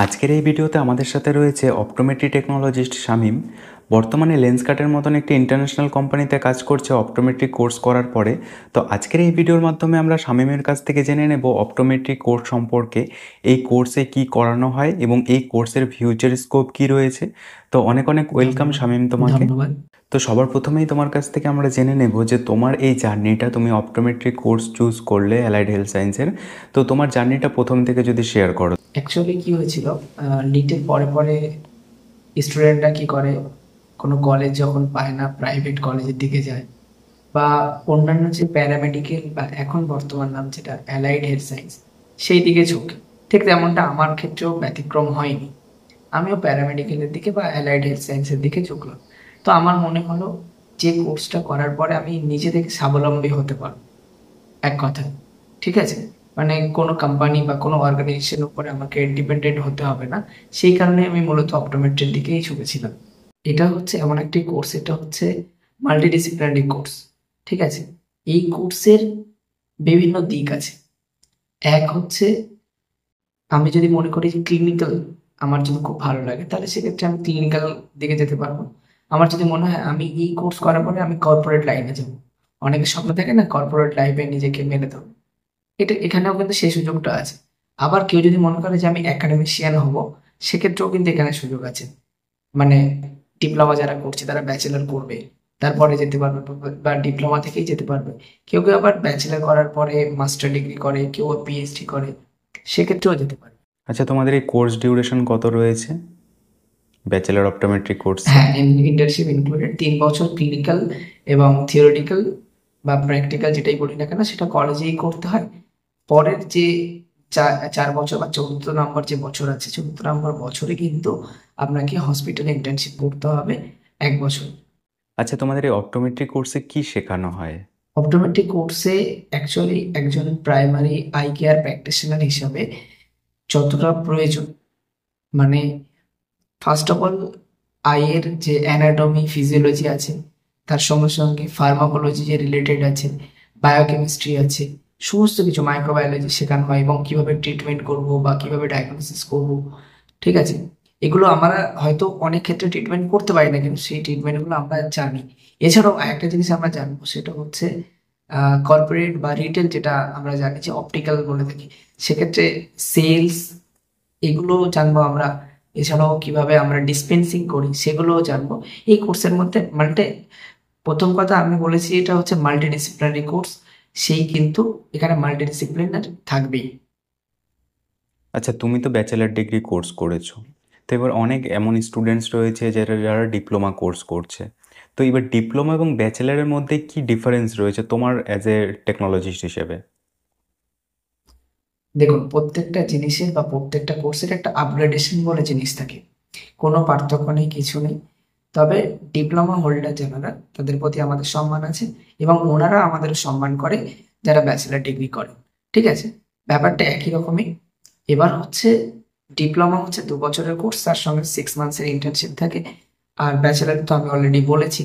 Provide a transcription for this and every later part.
আজকের এই ভিডিওতে আমাদের সাথে রয়েছে অপটোমেট্রি টেকনোলজিস্ট শামীম। বর্তমানে লেন্সকার্টের মতন একটি ইন্টারন্যাশনাল কোম্পানিতে কাজ করছে অপটোমেট্রি কোর্স করার পরে। তো আজকের এই ভিডিওর মাধ্যমে আমরা শামীমের কাছ থেকে জেনে নেব অপটোমেট্রি কোর্স সম্পর্কে, এই কোর্সে কি করানো হয় এবং এই কোর্সের ফিউচার স্কোপ কি রয়েছে। তো অনেক অনেক ওয়েলকাম শামীম তোমাকে। ধন্যবাদ। তো সবার প্রথমেই তোমার কাছ থেকে আমরা জেনে নেব যে তোমার এই জার্নিটা, তুমি অপটোমেট্রি কোর্স চুজ করলে অ্যালাইড হেলথ সায়েন্সের, তো তোমার জার্নিটা প্রথম থেকে যদি শেয়ার করো। অ্যাকচুয়ালি কি হয়েছিল, নিটের পরে পরে স্টুডেন্টরা কি করে, কোনো কলেজ যখন পায় না প্রাইভেট কলেজের দিকে যায়, বা অন্যান্য যে প্যারামেডিক্যাল বা এখন বর্তমান নাম যেটা অ্যালাইড হেলথ সায়েন্স, সেই দিকে ঝুঁকে। ঠিক তেমনটা আমার ক্ষেত্রেও ব্যতিক্রম হয়নি, আমিও প্যারামেডিক্যালের দিকে বা অ্যালাইড হেলথ সায়েন্সের দিকে ঝুঁকলাম। তো আমার মনে হলো যে কোর্সটা করার পরে আমি নিজে থেকে স্বাবলম্বী হতে পারবো, এক কথায়। ঠিক আছে, মানে কোনো কোম্পানি বা কোনো অর্গানাইজেশনের উপরে আমাকে ডিপেন্ডেন্ট হতে হবে না। সেই কারণে আমি মূলত অপটোমেট্রির দিকেই ঝুঁকেছিলাম। এটা হচ্ছে এমন একটি কোর্স, এটা হচ্ছে মাল্টিডিসিপ্লিনারি কোর্স। ঠিক আছে, এই কোর্সের বিভিন্ন দিক আছে। এক হচ্ছে, আমি যদি মনে করি যে ক্লিনিক্যাল আমার যদি খুব ভালো লাগে, তাহলে সেক্ষেত্রে আমি ক্লিনিক্যাল দিকে যেতে পারবো। আমার যদি মনে হয় আমি এই কোর্স করার পরে আমি কর্পোরেট লাইনে যাবো, অনেকের স্বপ্ন থাকে না কর্পোরেট লাইফে নিজেকে মেলে দেবো, এটা এখানেও কিন্তু সেই সুযোগটা আছে। আবার কেউ যদি মনে করে যে আমি একাডেমিশিয়ান হব, সেক্ষেত্রেও কিন্তু এখানে সুযোগ আছে। মানে ডিপ্লোমা যারা করছে তারা ব্যাচেলর করবে, তারপরে যেতে পারবে, বা ডিপ্লোমা থেকেই যেতে পারবে। কেউ কেউ আবার ব্যাচেলর করার পরে মাস্টার ডিগ্রি করে, কেউ পিএইচডি করে, সেক্ষেত্রেও যেতে পারে। আচ্ছা, তোমাদের এই কোর্স ডিউরেশন কত রয়েছে ব্যাচেলর অপটোমেট্রি কোর্সে? হ্যাঁ, ইন্টার্নশিপ ইনক্লুডেড 3 বছর ক্লিনিক্যাল এবং থিওরিটিক্যাল বা প্র্যাকটিক্যাল যেটাই বলি না কেন, সেটা কলেজেই করতে হয়। পরের যে 4 বছর বা 14 নম্বর যে বছর আছে, 14 নম্বর বছরে কিন্তু আপনাকে হসপিটালে ইন্টার্নশিপ করতে হবে 1 বছর। আচ্ছা, তোমাদের এই অপটোমেট্রি কোর্সে কি শেখানো হয়? অপটোমেট্রিক কোর্সে অ্যাকচুয়ালি একজন প্রাইমারি আই কেয়ার প্র্যাকটিশনার হিসাবে যতটা প্রয়োজন, মানে ফার্স্ট অফ অল আইয়ের যে অ্যানাটমি ফিজিওলজি আছে, তার সঙ্গে সঙ্গে ফার্মাকোলজি যে রিলেটেড আছে, বায়োকেমিস্ট্রি আছে, সমস্ত কিছু মাইক্রোবায়োলজি শেখানো হয়, এবং কিভাবে ট্রিটমেন্ট করব বা কিভাবে ডায়াগনোসিস করব। ঠিক আছে, এগুলো আমরা হয়তো অনেক ক্ষেত্রে ট্রিটমেন্ট করতে পারি না, কিন্তু সেই ট্রিটমেন্টগুলো আমরা জানি। এছাড়াও একটা জিনিস আমরা জানবো, সেটা হচ্ছে কর্পোরেট বা রিটেল, যেটা আমরা জানি যে অপটিক্যাল বলে থাকি, সেক্ষেত্রে সেলস, এগুলো জানবো আমরা। এছাড়াও কিভাবে আমরা ডিসপেন্সিং করি সেগুলোও জানবো এই কোর্সের মধ্যে। প্রথম কথা আমি বলেছি এটা হচ্ছে মাল্টিডিসিপ্লিনারি কোর্স, সেই কিন্তু এখানে মাল্টিডিসিপ্লিনার থাকবেই। আচ্ছা, তুমি তো ব্যাচেলর ডিগ্রি কোর্স করেছো, তো এবার অনেক এমন স্টুডেন্টস রয়েছে যারা যারা ডিপ্লোমা কোর্স করছে। তো এবার ডিপ্লোমা এবং ব্যাচেলারের মধ্যে কি ডিফারেন্স রয়েছে তোমার অ্যাজ এ টেকনোলজিস্ট হিসেবে? দেখুন, প্রত্যেকটা জিনিসের বা প্রত্যেকটা কোর্সের একটা আপগ্রেডেশন বলে জিনিস থাকে, কোনো পার্থক্য নেই, কিছু নেই। তবে ডিপ্লোমা হোল্ডার যারা, তাদের প্রতি আমাদের সম্মান আছে, এবং ওনারা আমাদের সম্মান করে যারা ব্যাচেলার ডিগ্রি করে। ঠিক আছে, ব্যাপারটা একই রকমই। এবার হচ্ছে ডিপ্লোমা হচ্ছে 2 বছরের কোর্স, তার সঙ্গে 6 মান্থসের ইন্টার্নশিপ থাকে। আর ব্যাচেলার তো আমি অলরেডি বলেছি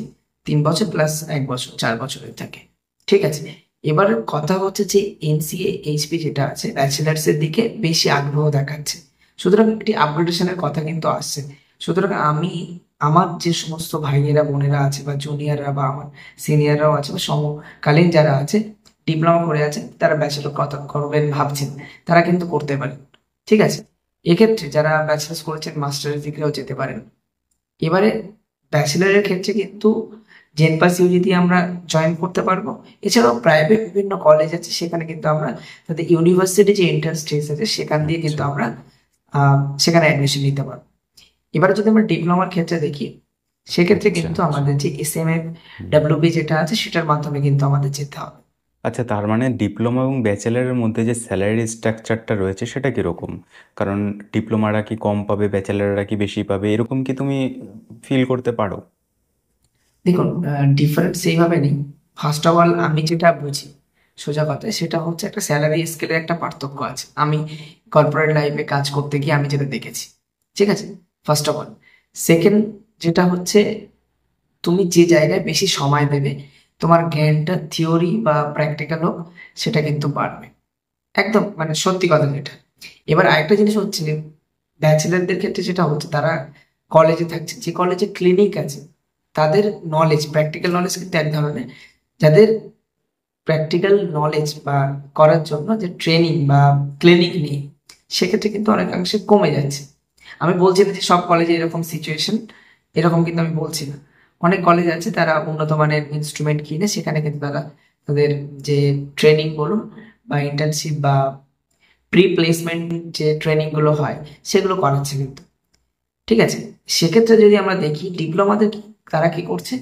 3 বছর প্লাস 1 বছর, 4 বছরের থাকে। ঠিক আছে, এবার কথা হচ্ছে যে এনসিএ এইচপি যেটা আছে ব্যাচেলার্স এর দিকে বেশি আগ্রহ দেখাচ্ছে, সুতরাং একটি আপগ্রেডেশনের কথা কিন্তু আসছে। সুতরাং আমি, আমার যে সমস্ত ভাইয়েরা বোনেরা আছে বা জুনিয়ররা বা আমার সিনিয়ররাও আছে বা সমকালীন যারা আছে, ডিপ্লোমা করে আছে, তারা ব্যাচেলর কথা করবেন ভাবছেন, তারা কিন্তু করতে পারেন। ঠিক আছে, এক্ষেত্রে যারা ব্যাচেলার্স করেছেন মাস্টারের দিকেও যেতে পারেন। এবারে ব্যাচেলারের ক্ষেত্রে কিন্তু জেনপাস ইউজি দিয়ে আমরা জয়েন করতে পারবো। এছাড়াও প্রাইভেট বিভিন্ন কলেজ আছে, সেখানে কিন্তু আমরা তাদের ইউনিভার্সিটি যে এন্ট্রান্স টেস্ট আছে সেখান দিয়ে কিন্তু আচ্ছা। আমরা সেখানে অ্যাডমিশন নিতে পারবো। এবারে যদি আমরা ডিপ্লোমার ক্ষেত্রে দেখি, সেক্ষেত্রে আচ্ছা। কিন্তু আচ্ছা। আমাদের যে এস এম এফ হুম। ডাব্লিউবি যেটা আছে, সেটার মাধ্যমে কিন্তু আমাদের যেতে হবে। আচ্ছা, তার মানে ডিপ্লোমা এবং ব্যাচেলারের মধ্যে যে স্যালারি স্ট্রাকচারটা রয়েছে সেটা কীরকম? কারণ ডিপ্লোমারা কি কম পাবে, ব্যাচেলাররা কি বেশি পাবে, এরকম কি তুমি ফিল করতে পারো? দেখুন, ডিফারেন্স সেইভাবে নেই। ফার্স্ট অফ অল আমি যেটা বুঝি, সোজা কথায়, সেটা হচ্ছে একটা স্যালারি স্কেলের একটা পার্থক্য আছে। আমি কর্পোরেট লাইফে কাজ করতে গিয়ে আমি যেটা দেখেছি। ঠিক আছে, ফার্স্ট অফ অল। সেকেন্ড যেটা হচ্ছে, তুমি যে জায়গায় বেশি সময় দেবে, তোমার জ্ঞানটা থিওরি বা প্র্যাকটিক্যাল হোক, সেটা কিন্তু বাড়বে। একদম মানে সত্যি কথা যেটা। এবার আরেকটা জিনিস হচ্ছে, ব্যাচেলারদের ক্ষেত্রে যেটা হচ্ছে, তারা কলেজে থাকছে, যে কলেজে ক্লিনিক আছে তাদের নলেজ, প্র্যাকটিক্যাল নলেজ কিন্তু এক ধরনের, যাদের প্র্যাকটিক্যাল নলেজ বা করার জন্য যে ট্রেনিং বা ক্লিনিক নেই, সেক্ষেত্রে কিন্তু অনেকাংশে কমে যাচ্ছে। আমি বলছি না যে সব কলেজে এরকম সিচুয়েশন, এরকম কিন্তু আমি বলছি না। অনেক কলেজ আছে তারা উন্নত মানের ইনস্ট্রুমেন্ট কিনে সেখানে কিন্তু তারা তাদের যে ট্রেনিং বলুন বা ইন্টার্নশিপ বা প্রি প্লেসমেন্ট যে ট্রেনিং গুলো হয় সেগুলো করাচ্ছে কিন্তু। ঠিক আছে, সেক্ষেত্রে যদি আমরা দেখি ডিপ্লোমাতে তারা কি করছে,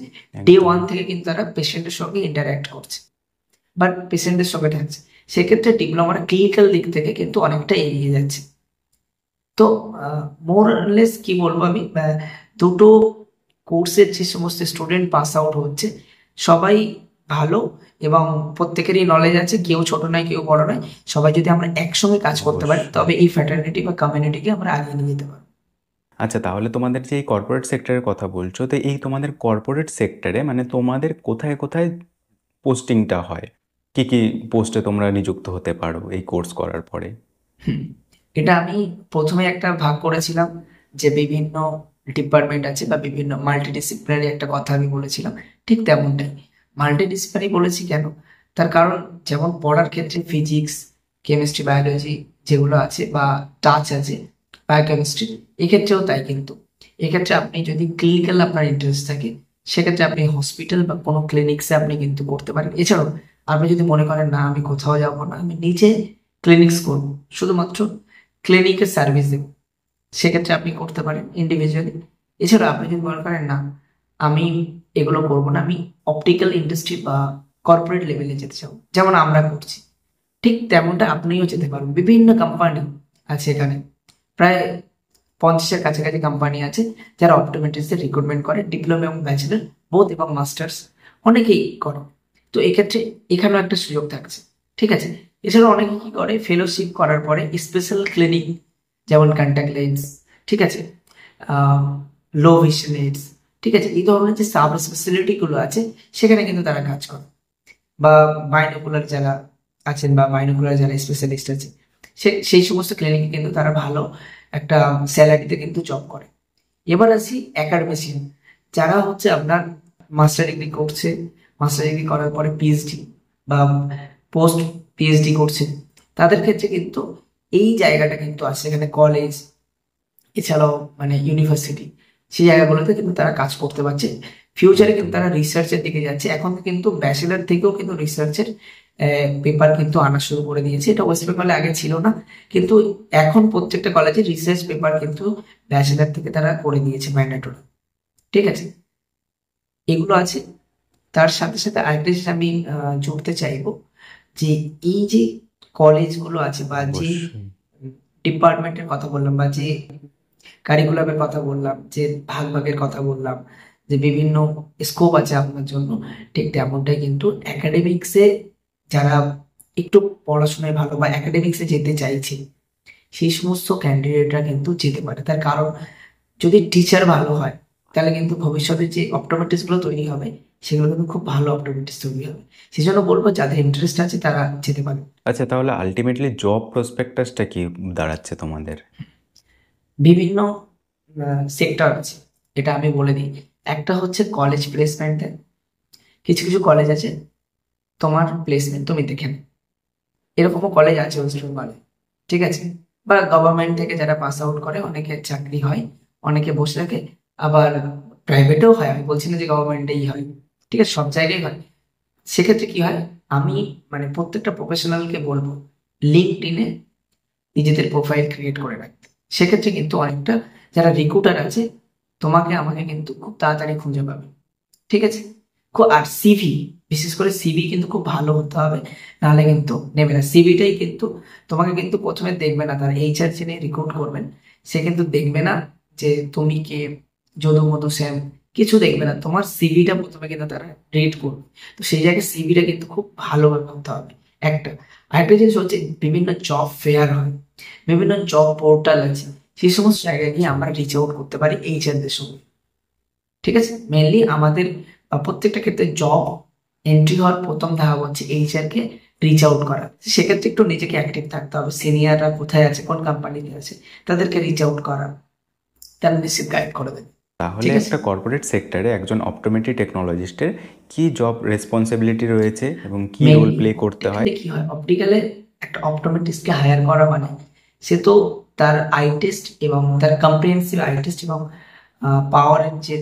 ডে একদম। ওয়ান থেকে কিন্তু তারা পেশেন্টের সঙ্গে ইন্টারাক্ট করছে বাট পেশেন্টের সঙ্গে থাকছে। সেক্ষেত্রে ডিপ্লোমার ক্লিনিক্যাল দিক থেকে কিন্তু অনেকটা এগিয়ে যাচ্ছে। তো মোরলেস কি বলবো আমি, দুটো কোর্সের যে সমস্ত স্টুডেন্ট পাস আউট হচ্ছে সবাই ভালো, এবং প্রত্যেকেরই নলেজ আছে, কেউ ছোট নয় কেউ বড় নয়। সবাই যদি আমরা একসঙ্গে কাজ করতে পারি অবশ্যই। তবে এই ফ্র্যাটার্নিটি বা কমিউনিটিকে আমরা আগিয়ে নিয়ে যেতে পারবো। আচ্ছা, তাহলে তোমাদের যে এই কর্পোরেট সেক্টরের কথা বলছো, তো এই তোমাদের কর্পোরেট সেক্টরে মানে তোমাদের কোথায় কোথায় পোস্টিংটা হয়? কি কি পোস্টে তোমরা নিযুক্ত হতে পারো এই কোর্স করার পরে? হুম, এটা আমি প্রথমে একটা ভাগ করেছিলাম যে বিভিন্ন ডিপার্টমেন্ট আছে বা বিভিন্ন মাল্টিডিসিপ্লিনারি একটা কথা আমি বলেছিলাম, ঠিক তেমনটাই। মাল্টিডিসিপ্লিনারি বলেছি কেন, তার কারণ যেমন পড়ার ক্ষেত্রে ফিজিক্স, কেমিস্ট্রি, বায়োলজি যেগুলো আছে বা টাচ আছে, বায়োকেমিস্ট্রি, এক্ষেত্রেও তাই কিন্তু। এক্ষেত্রে আপনি যদি ক্লিনিক্যাল আপনার ইন্টারেস্ট থাকে, সেক্ষেত্রে আপনি হসপিটাল বা কোনো ক্লিনিক্সে আপনি কিন্তু করতে পারেন। এছাড়াও আপনি যদি মনে করেন না আমি কোথাও যাবো না, আমি নিজে ক্লিনিক্স করবো, শুধুমাত্র ক্লিনিকের সার্ভিস দেবো, সেক্ষেত্রে আপনি করতে পারেন ইন্ডিভিজুয়ালি। এছাড়া আপনি যদি মনে করেন না আমি এগুলো করবো না, আমি অপটিক্যাল ইন্ডাস্ট্রি বা কর্পোরেট লেভেলে যেতে চাও যেমন আমরা করছি, ঠিক তেমনটা আপনিও যেতে পারবেন। বিভিন্ন কোম্পানি আছে এখানে, প্রায় 50-এর কাছাকাছি কোম্পানি আছে যারা অপটোমেট্রিস্টদের রিক্রুটমেন্ট করে, ডিপ্লোমা এবং ব্যাচেলর বোথ এবং মাস্টার্স অনেকেই করে। তো এক্ষেত্রে এখানেও একটা সুযোগ থাকছে। ঠিক আছে, এছাড়া অনেকে কি করে ফেলোশিপ করার পরে স্পেশাল ক্লিনিক, যেমন কন্ট্যাক্ট লেন্স, ঠিক আছে, লো ভিশন এইডস, ঠিক আছে, এই ধরনের যে সাব স্পেশালিটি গুলো আছে সেখানে কিন্তু তারা কাজ করে। বা বাইনোকুলার যারা আছেন বা বাইনোকুলার যারা স্পেশালিস্ট আছে, সেই সমস্ত ক্লিনিকে কিন্তু তারা ভালো একটা স্যালারিতে কিন্তু জব করে। এবার আসি একাডেমিশিয়ান, যারা হচ্ছে আপনার মাস্টার ডিগ্রি করছে, মাস্টার ডিগ্রি করার পরে পিএইচডি বা পোস্ট পিএইচডি করছে, তাদের ক্ষেত্রে কিন্তু এই জায়গাটা কিন্তু আছে, এখানে কলেজ এছাড়াও মানে ইউনিভার্সিটি, সেই জায়গাগুলোতে কিন্তু তারা কাজ করতে পারছে। ফিউচারে কিন্তু একদম। তারা রিসার্চের দিকে যাচ্ছে, এখন কিন্তু ব্যাচেলার থেকেও কিন্তু রিসার্চের পেপার কিন্তু আনা শুরু করে দিয়েছে। এটা ওয়েস্ট বেঙ্গলে আগে ছিল না, কিন্তু এখন প্রত্যেকটা কলেজে রিসার্চ পেপার কিন্তু ব্যাচেলার থেকে তারা করে দিয়েছে ম্যান্ডেটরি। ঠিক আছে, এগুলো আছে। তার সাথে সাথে আরেকটা জিনিস আমি জুড়তে চাইবো, যে এই যে কলেজগুলো আছে বা যে অবশ্যই। ডিপার্টমেন্টের কথা বললাম বা যে কারিকুলামের কথা বললাম, যে ভাগ ভাগের কথা বললাম, যে বিভিন্ন স্কোপ আছে আপনার জন্য, ঠিক তেমনটাই কিন্তু একাডেমিক্সে যারা একটু পড়াশোনায় ভালো বা একাডেমিক্সে যেতে চাইছে সেই সমস্ত ক্যান্ডিডেটরা কিন্তু যেতে পারে। তার কারণ যদি টিচার ভালো হয় তাহলে কিন্তু ভবিষ্যতে যে অপটোমেট্রিস্ট গুলো তৈরি হবে সেগুলো কিন্তু খুব ভালো অপটোমেট্রিস্ট তৈরি হবে। সেই জন্য বলবো যাদের ইন্টারেস্ট আছে তারা যেতে পারে। আচ্ছা, তাহলে আল্টিমেটলি জব প্রসপেক্টাসটা কি দাঁড়াচ্ছে তোমাদের? বিভিন্ন সেক্টর আছে, এটা আমি বলে দিই। একটা হচ্ছে কলেজ প্লেসমেন্টে, কিছু কিছু কলেজ আছে তোমার প্লেসমেন্ট তুমি দেখে নাও, এরকমও কলেজ আছে ওয়েস্ট বেঙ্গলে। ঠিক আছে, বা গভর্নমেন্ট থেকে যারা পাস আউট করে অনেকের চাকরি হয়, অনেকে বসে থাকে, আবার প্রাইভেটেও হয়, আমি বলছি না যে গভর্নমেন্টেই হয়, ঠিক আছে, সব জায়গায় হয়। সেক্ষেত্রে কি হয়, আমি মানে প্রত্যেকটা প্রফেশনালকে বলবো লিঙ্কডইনে নিজেদের প্রোফাইল ক্রিয়েট করে রাখতে। সেক্ষেত্রে কিন্তু অনেকটা যারা রিক্রুটার আছে তোমাকে আমাকে কিন্তু খুব তাড়াতাড়ি খুঁজে পাবে। ঠিক আছে, আর সিভি, বিশেষ করে সিভি কিন্তু খুব ভালো হতে হবে, নাহলে কিন্তু নেবে না। সিভিটাই কিন্তু তোমাকে কিন্তু প্রথমে দেখবে না, তারা এইচআর যিনি রিক্রুট করবেন সে কিন্তু দেখবে না যে তুমি কে, যদু মধু শ্যাম, কিছু দেখবে না, তোমার সিভিটা প্রথমে কিন্তু তারা রেড করবে। তো সেই জায়গায় সিভিটা কিন্তু খুব ভালোভাবে হতে হবে একটা। আরেকটা জিনিস হচ্ছে বিভিন্ন জব ফেয়ার হয়, বিভিন্ন জব পোর্টাল আছে, সেই সমস্ত জায়গায় গিয়ে আমরা রিচ আউট করতে পারি এইচআরদের সঙ্গে। ঠিক আছে, মেনলি আমাদের প্রত্যেকটা ক্ষেত্রে জব এন্ট্রি হওয়ার প্রথম ধাপ হচ্ছে এইচআর কে রিচ আউট করা। সেক্ষেত্রে একটু নিজেকে অ্যাক্টিভ থাকতে হবে, সিনিয়ররা কোথায় আছে, কোন কোম্পানিতে আছে, তাদেরকে রিচ আউট করা, তারা নিশ্চিত গাইড করে দেবে। তাহলে ঠিক আছে। একটা কর্পোরেট সেক্টরে একজন অপটোমেট্রি টেকনোলজিস্টের কি জব রেসপন্সিবিলিটি রয়েছে এবং কি রোল মেইনলি প্লে করতে হয়? এখানে কি হয়, অপটিক্যালে একটা অপটোমেট্রিস্টকে হায়ার করা মানে সে তো তার আই টেস্ট এবং তার কম্প্রিহেন্সিভ আই টেস্ট এবং পাওয়ারের যে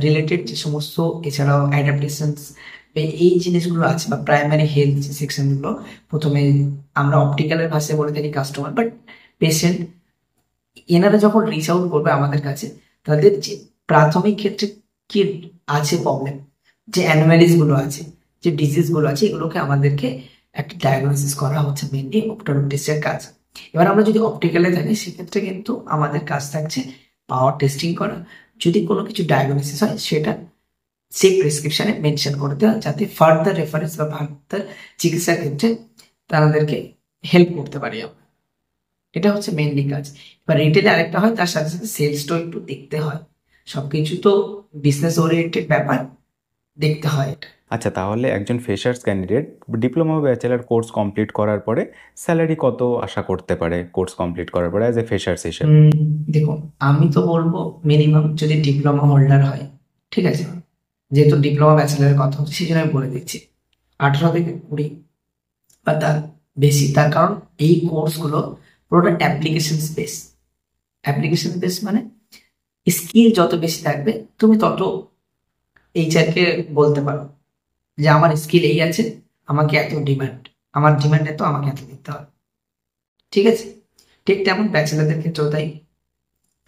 রিলেটেড যে সমস্ত, এছাড়াও অ্যাডাপ্টেশনস এই জিনিসগুলো আছে, বা প্রাইমারি হেলথ যে সেকশনগুলো, প্রথমে আমরা অপটিক্যালের ভাষায় বলে থাকি কাস্টমার, বাট পেশেন্ট, এনারা যখন রিচ আউট করবে আমাদের কাছে, তাদের যে প্রাথমিক ক্ষেত্রে কি আছে প্রবলেম, যে অ্যানোমালিস গুলো আছে, যে ডিজিজ গুলো আছে, এগুলোকে আমাদেরকে একটা ডায়াগনোসিস করা হচ্ছে মেনলি অপটোমেট্রিস্টের কাজ। এবার আমরা যদি অপটিক্যালে থাকি, সেক্ষেত্রে কিন্তু আমাদের কাজ থাকছে পাওয়ার টেস্টিং করা, যদি কোনো কিছু ডায়াগনোসিস হয় সেটা সেই প্রেসক্রিপশনে মেনশন করে দেওয়া, যাতে ফার্দার রেফারেন্স বা ফার্দার চিকিৎসার ক্ষেত্রে তাদেরকে হেল্প করতে পারি আমরা। এটা হচ্ছে মেইনলি কাজ। এবার রিটেলে আরেকটা হয়, তার সাথে সাথে সেলসটাও একটু দেখতে হয়, সবকিছু তো বিজনেস ওরিয়েন্টেড ব্যাপার, দেখতে হয় এটা। আচ্ছা, তাহলে একজন ফ্রেশার্স ক্যান্ডিডেট ডিপ্লোমা বা ব্যাচেলার কোর্স কমপ্লিট করার পরে স্যালারি কত আশা করতে পারে কোর্স কমপ্লিট করার পরে অ্যাজ এ ফ্রেশার্স হিসেবে? দেখুন, আমি তো বলবো মিনিমাম যদি ডিপ্লোমা হোল্ডার হয়, ঠিক আছে, যেহেতু ডিপ্লোমা ব্যাচেলারের কথা হচ্ছে সেই জন্য আমি বলে দিচ্ছি, 18 থেকে 20 বা তার বেশি। তার কারণ এই কোর্সগুলো পুরোটা অ্যাপ্লিকেশন বেস। অ্যাপ্লিকেশন বেস মানে স্কিল যত বেশি থাকবে, তুমি তত এইচআরকে বলতে পারো যে আমার স্কিল এই আছে, আমাকে এত ডিমান্ড, আমার ডিমান্ড এত, আমাকে এত দিতে হবে। ঠিক আছে। ঠিক তেমন ব্যাচেলারদের ক্ষেত্রেও তাই,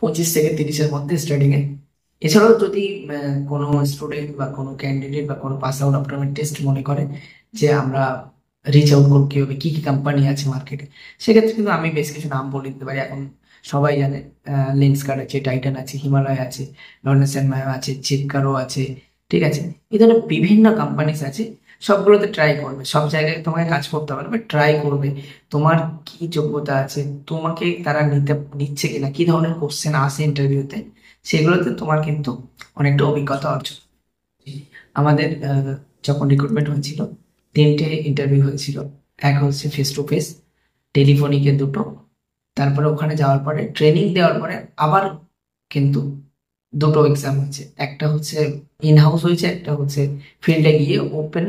25 থেকে 30-এর মধ্যে স্টার্টিং এ। এছাড়াও যদি কোনো স্টুডেন্ট বা কোনো ক্যান্ডিডেট বা কোনো পাস আউট অপটোমেট্রিস্ট মনে করে যে আমরা রিচ আউট করবো কিভাবে, কি কি কোম্পানি আছে মার্কেটে, সেক্ষেত্রে কিন্তু আমি বেশ কিছু নাম বলে দিতে পারি। এখন সবাই জানে লেন্সকার্ট আছে, টাইটান আছে, হিমালয় আছে, লরেন্স এন্ড মায়ো আছে, চিপকারও আছে। ঠিক আছে। এই ধরনের বিভিন্ন কোম্পানিস আছে, সবগুলোতে ট্রাই করবে। সব জায়গায় তোমাকে কাজ করতে হবে, বাট ট্রাই করবে তোমার কি যোগ্যতা আছে, তোমাকে তারা নিচ্ছে কিনা, কি ধরনের কোশ্চেন আসে ইন্টারভিউতে, সেগুলোতে তোমার কিন্তু অনেকটা অভিজ্ঞতা অর্জন। আমাদের যখন রিক্রুটমেন্ট হয়েছিল, 3টে ইন্টারভিউ হয়েছিল। এক হচ্ছে ফেস টু ফেস, টেলিফোনিকে 2টো, তারপরে ওখানে যাওয়ার পরে ট্রেনিং দেওয়ার পরে আবার কিন্তু 2টো এক্সাম হয়েছে। একটা হচ্ছে ইন হাউস হয়েছে, একটা হচ্ছে ফিল্ডে গিয়ে ওপেন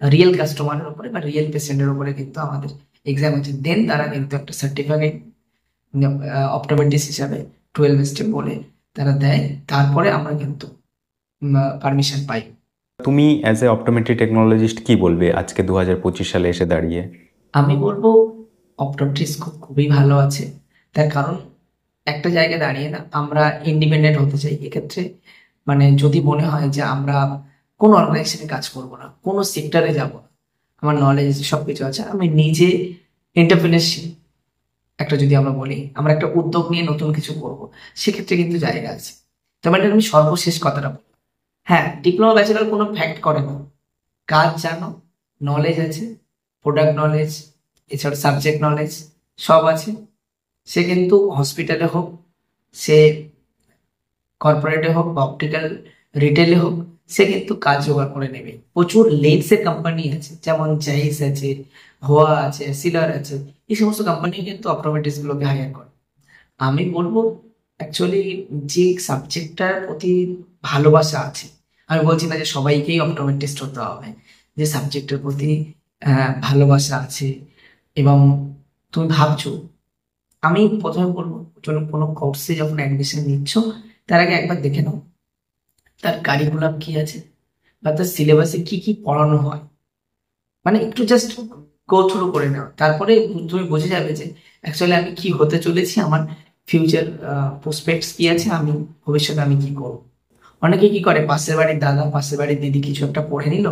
রিয়েল কাস্টমারের উপরে বা রিয়েল পেশেন্টের উপরে কিন্তু আমাদের এক্সাম হচ্ছে। দেন তারা কিন্তু একটা সার্টিফিকেট অপটোমেট্রিস্ট হিসাবে 12 স্টেপ বলে তারা দেয়, তারপরে আমরা কিন্তু পারমিশন পাই। তুমি অ্যাজ এ অপটোমেট্রি টেকনোলজিস্ট কি বলবে আজকে 2025 সালে এসে দাঁড়িয়ে? আমি বলবো অপটোমেট্রিস্ট খুবই ভালো আছে। তার কারণ একটা জায়গায় দাঁড়িয়ে না আমরা ইন্ডিপেন্ডেন্ট হতে চাই। এক্ষেত্রে মানে যদি মনে হয় যে আমরা কোনো অর্গানাইজেশনে কাজ করব না, কোনো সেক্টরে যাব না, আমার নলেজ সবকিছু আছে, আমি নিজে এন্টারপ্রেনারশিপ একটা যদি আমরা বলি, আমরা একটা উদ্যোগ নিয়ে নতুন কিছু করব, সেক্ষেত্রে কিন্তু জায়গা আছে। তবে এটা আমি সর্বশেষ কথাটা বলি, হ্যাঁ, ডিপ্লোমা ব্যাচেলর কোনো ফ্যাক্ট করে না। কাজ জানো, নলেজ আছে, প্রোডাক্ট নলেজ, এছাড়া সাবজেক্ট নলেজ সব আছে, সে কিন্তু হসপিটালে হোক, সে কর্পোরেটে হোক বা অপটিক্যাল রিটেলে হোক, সে কিন্তু কাজ জোগাড় করে নেবে। প্রচুর লেন্সের কোম্পানি আছে, যেমন জাইস আছে, হোয়া আছে, সিলার আছে, এই সমস্ত কোম্পানি কিন্তু অপটোমেট্রিস্ট গুলোকে হায়ার করে। আমি বলবো অ্যাকচুয়ালি যে সাবজেক্টটার প্রতি ভালোবাসা আছে, আমি বলছি না যে সবাইকেই অপটোমেট্রিস্ট হতে হবে, যে সাবজেক্টের প্রতি ভালোবাসা আছে এবং তুমি ভাবছো, আমি প্রথমে বলবো কোনো কোর্সে যখন অ্যাডমিশন নিচ্ছ, তার আগে একবার দেখে নাও তার কারিকুলাম কি আছে বা তার সিলেবাসে কি কি পড়ানো হয়। মানে একটু জাস্ট গো থ্রু করে নাও, তারপরে তুমি বুঝে যাবে যে অ্যাকচুয়ালি আমি কি হতে চলেছি, আমার ফিউচার প্রসপেক্টস কি আছে, আমি ভবিষ্যতে আমি কি করব। অনেকে কি করে, পাশের বাড়ির দাদা, পাশের বাড়ির দিদি কিছু একটা পড়ে নিল,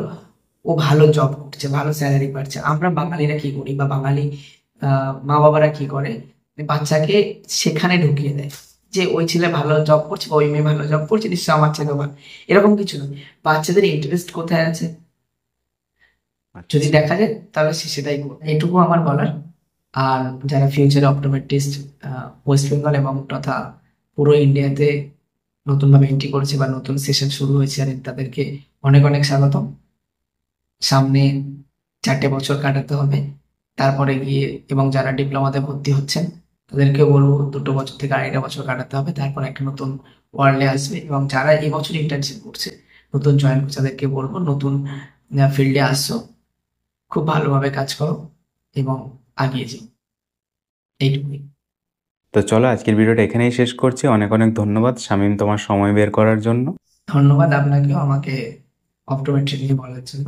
ও ভালো জব করছে, ভালো স্যালারি পাচ্ছে। আমরা বাঙালিরা কি করি বা বাঙালি মা বাবারা কি করে, বাচ্চাকে সেখানে ঢুকিয়ে দেয় যে ওই ছেলে ভালো জব করছে বা ওই মেয়ে ভালো জব করছে, নিশ্চয় আমার ছেলে ভালো। এরকম কিছু নয়, বাচ্চাদের ইন্টারেস্ট কোথায় আছে যদি দেখা যায়, তাহলে সে সেটাই করবে। এটুকু আমার বলার। আর যারা ফিউচারে অপটোমেট্রিস্ট ওয়েস্ট বেঙ্গল এবং তথা পুরো ইন্ডিয়াতে নতুনভাবে এন্ট্রি করেছে বা নতুন সেশন শুরু হয়েছে, আর তাদেরকে অনেক অনেক স্বাগতম। সামনে 4টে বছর কাটাতে হবে। তারপরে গিয়ে এবং যারা ডিপ্লোমাতে ভর্তি হচ্ছেন তাদেরকে বলবো 2 বছর থেকে 2.5 বছর কাটাতে হবে। তারপর একটা নতুন ওয়ার্ল্ডে আসবে এবং যারা এবছর ইন্টার্নশিপ করছে, নতুন জয়েন করছে তাদেরকে বলবো নতুন ফিল্ডে আসছো, খুব ভালোভাবে কাজ করো এবং আগিয়ে যাও। এইটুকুই। তো চলো আজকের ভিডিওটা এখানেই শেষ করছি। অনেক অনেক ধন্যবাদ শামীম তোমার সময় বের করার জন্য। ধন্যবাদ আপনাকেও আমাকে অপটোমেট্রি নিয়ে বলার জন্য।